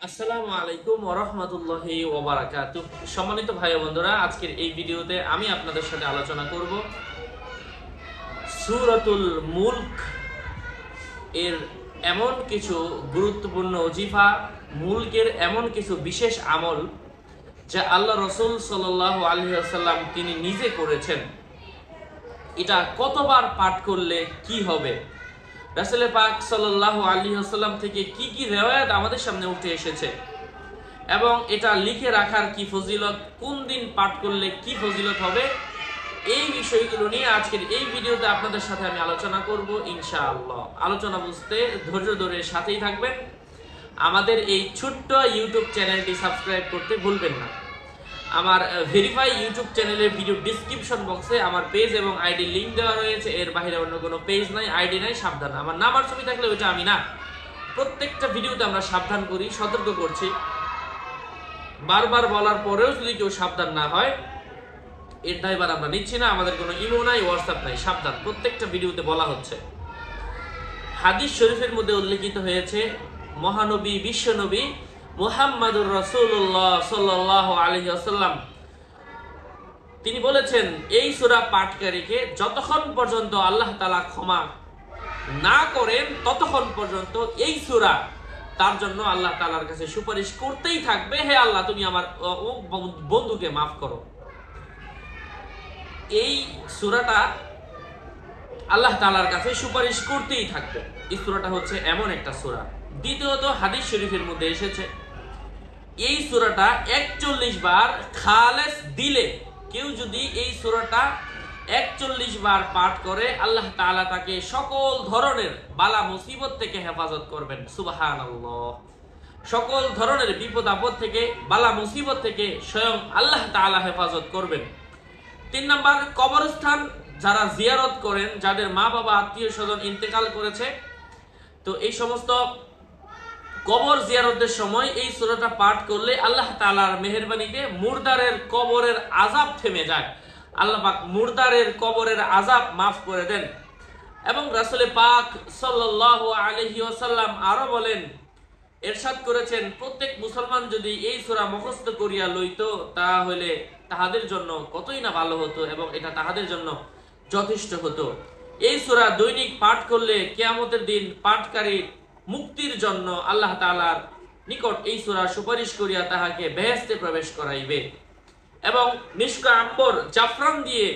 আসসালামু আলাইকুম ওয়া রাহমাতুল্লাহি ওয়া বারাকাতুহু। সম্মানিত ভাই ও বন্ধুরা, আজকের এই ভিডিওতে আমি আপনাদের সাথে আলোচনা করব সূরাতুল মুলক এর এমন কিছু গুরুত্বপূর্ণ ওজিফা, মুলকের এমন কিছু বিশেষ আমল যা আল্লাহ রাসূল সাল্লাল্লাহু আলাইহি ওয়াসাল্লাম তিনি নিজে করেছেন। এটা কতবার পাঠ করলে কি হবে, রাসূল পাক সাল্লাল্লাহু আলাইহি ওয়াসাল্লাম থেকে কি কি রিওয়ায়াত আমাদের সামনে উঠে এসেছে এবং এটা লিখে রাখার কি ফজিলত, কোন দিন পাঠ করলে কি ফজিলত হবে, এই বিষয়গুলো নিয়ে আজকের এই ভিডিওতে আপনাদের সাথে আমি আলোচনা করব ইনশাআল্লাহ। আলোচনা বুঝতে ধৈর্য ধরে সাথেই থাকবেন। আমাদের এই ছোট্ট ইউটিউব চ্যানেলটি সাবস্ক্রাইব করতে ভুলবেন না। আমার ভেরিফাই ইউটিউব চ্যানেলের ভিডিও ডেসক্রিপশন বক্সে আমার পেজ এবং আইডি লিংক দেওয়া রয়েছে। এর বাইরে অন্য কোনো পেজ নাই, আইডি নাই, সাবধান। আমার নাম আর ছবি থাকলে ওইটা আমি না। প্রত্যেকটা ভিডিওতে আমরা সাবধান করি, সতর্ক করছি। বারবার বলার পরেও যদি কেউ সাবধান না হয়, এর দায়ভার আমরা নিচ্ছি না। আমাদের কোনো ইমো নাই, হোয়াটসঅ্যাপ নাই, সাবধান। প্রত্যেকটা ভিডিওতে বলা হচ্ছে। হাদিস শরীফের মধ্যে উল্লেখিত হয়েছে, মহানবী বিশ্বনবী মুহাম্মাদুর রাসূলুল্লাহ সাল্লাল্লাহু আলাইহি ওয়াসাল্লাম তিনি বলেছেন, এই সূরা পাঠকারীকে যতক্ষণ পর্যন্ত আল্লাহ তাআলা ক্ষমা না করেন ততক্ষণ পর্যন্ত এই সূরা তার জন্য আল্লাহ তাআলার কাছে সুপারিশ করতেই থাকবে, হে আল্লাহ তুমি আমার বন্ধুকে মাফ করো। এই সূরাটা আল্লাহ তাআলার কাছে সুপারিশ করতেই থাকবে। এই সূরাটা হচ্ছে এমন একটা সূরা। দ্বিতীয়ত, হাদিস শরীফের মধ্যে এসেছে, এই সূরাটা 41 বার খালেস দিলে, কেউ যদি এই সূরাটা 41 বার পাঠ করে, আল্লাহ তাআলা তাকে সকল ধরনের বালা মুসিবত থেকে হেফাজত করবেন। সুবহানাল্লাহ। সকল ধরনের বিপদ আপদ থেকে, বালা মুসিবত থেকে স্বয়ং আল্লাহ তাআলা হেফাজত করবেন। 3 নাম্বার, কবরস্থান যারা জিয়ারত করেন, যাদের মা বাবা আত্মীয় স্বজন ইন্তেকাল করেছে, তো এই সমস্ত কবর জিয়ারতের সময় এই সূরাটা পাঠ করলে আল্লাহ তাআলার মেহেরবানিতে মুরদারের কবরের আযাব থেমে যায়। আল্লাহ পাক মুরদারের কবরের আযাব মাফ করে দেন। এবং রাসূল পাক সাল্লাল্লাহু আলাইহি ওয়াসাল্লাম আরো বলেন, ইরশাদ করেছেন, প্রত্যেক মুসলমান যদি এই সূরা মুখস্থ করিয়া লইতো তাহলে তাহাদের জন্য কতই না ভালো হতো এবং এটা তাহাদের জন্য যথেষ্ট হতো। এই সূরা দৈনিক পাঠ করলে কিয়ামতের দিন পাঠকারীর মুক্তির জন্য আল্লাহ তাআলার নিকট এই সূরা সুপারিশ করিয়া তাহাকে বেহেশতে প্রবেশ করাইবে। এবং মিশক আম্বর জাফরান দিয়ে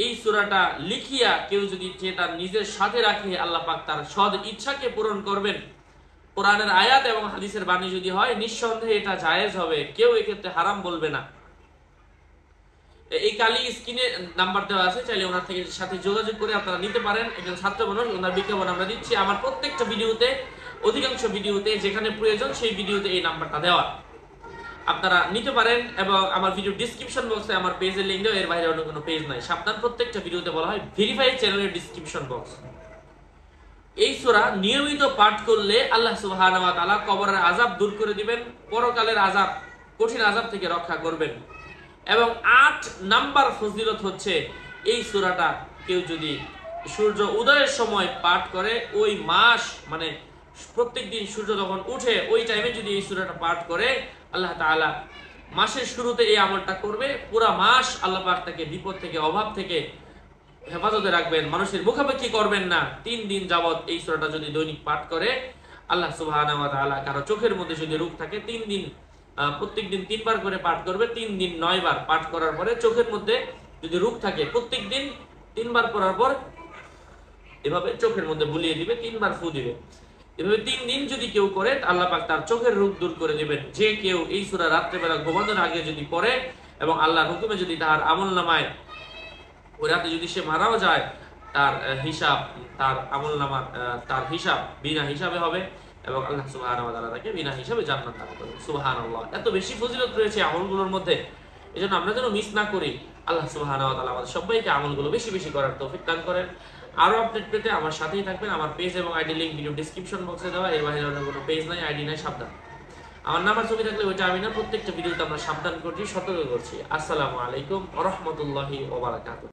এই সূরাটা লিখিয়া কেউ যদি তার নিজের সাথে রাখে, আল্লাহ পাক তার সদ ইচ্ছাকে পূরণ করবেন। কোরআনের আয়াত এবং হাদিসের বাণী যদি হয়, নিঃসন্দেহে এটা জায়েজ হবে, কেউ এক্ষেত্রে হারাম বলবে না। এই কালি স্ক্রিনে নাম্বার দেওয়া আছে, চাইলে ওনার থেকে সাথে যোগাযোগ করে আপনারা নিতে পারেন। একজন ছাত্র মানুষ, ওনার বিজ্ঞাপন আমরা দিচ্ছি আমার প্রত্যেকটা ভিডিওতে, অধিকাংশ ভিডিওতে, যেখানে প্রয়োজন সেই ভিডিওতে এই নাম্বারটা দেওয়া, আপনারা নিতে পারেন। এবং আমার ভিডিও ডেসক্রিপশন বক্সে আমার পেজের লিংক দেওয়া, এর বাইরে অন্য কোনো পেজ নাই, সাবধান। প্রত্যেকটা ভিডিওতে বলা হয় ভেরিফাই চ্যানেলের ডেসক্রিপশন বক্স। এই সূরা নিয়মিত পাঠ করলে আল্লাহ সুবহানাহু ওয়া তাআলা কবরের আযাব দূর করে দিবেন, পরকালের আযাব, কঠিন আযাব থেকে রক্ষা করবেন। এবং 8 নাম্বার ফজিলত হচ্ছে, এই সূরাটা কেউ যদি সূর্য উদয়ের সময় পাঠ করে, ওই মাস মানে প্রত্যেকদিন সূর্য যখন উঠে ওই টাইমে যদি এই সূরাটা পাঠ করে, আল্লাহ তাআলা মাসের শুরুতে এই আমলটা করবে, পুরা মাস আল্লাহ পাক তাকে বিপদ থেকে, অভাব থেকে হেফাজতে রাখবেন, মানুষের মুখাপেক্ষি করবেন না। 3 দিন যাবত এই সূরাটা যদি দৈনিক পাঠ করে, আল্লাহ সুবহানাহু ওয়া তাআলা কারো চোখের মধ্যে যদি রোগ থাকে, 3 দিন প্রত্যেকদিন 3 বার করে পাঠ করবে, 3 দিন 9 বার পাঠ করার পরে চোখের মধ্যে যদি রোগ থাকে, প্রত্যেকদিন 3 বার পড়ার পর এভাবে চোখের মধ্যে বুলিয়ে দিবে, 3 বার ফু দিবে। এভাবে 3 দিন যদি কেউ করে, আল্লাহ পাক তার চোখের রোগ দূর করে দিবেন। যে কেউ এই সূরা রাত্রেবেলা ঘুমানোর আগে যদি পড়ে এবং আল্লাহর হুকুমে যদি তার আমলনামায় ওই রাতে যদি সে মারাও যায়, তার হিসাব, তার আমলনামার তার হিসাব বিনা হিসাবে হবে এবং আল্লাহ সুবহানাহু ওয়া তাআলা তাকে বিনা হিসাবে জান্নাত দান করবেন। সুবহানাল্লাহ। এত বেশি ফজিলত রয়েছে আমলগুলোর মধ্যে, এজন্য আমরা যেন মিস না করি। আল্লাহ সুবহানাহু ওয়া তাআলা আমাদের সবাইকে আমলগুলো বেশি বেশি করার তৌফিক দান করেন। আরো আপডেট পেতে আমার সাথেই থাকবেন। আমার পেজ এবং আইডি লিংক ভিডিও ডেসক্রিপশন বক্সে দেওয়া, এর বাইরে অন্য কোনো পেজ নাই, আইডি নাই, সাবধান। আমার নাম্বার ছবি থাকলে ওইটা আমি না। প্রত্যেকটা ভিডিওতে আমরা সাবধান করছি, সতর্ক করছি। আসসালামু আলাইকুম ওয়া রাহমাতুল্লাহি ওয়া বারাকাতুহু।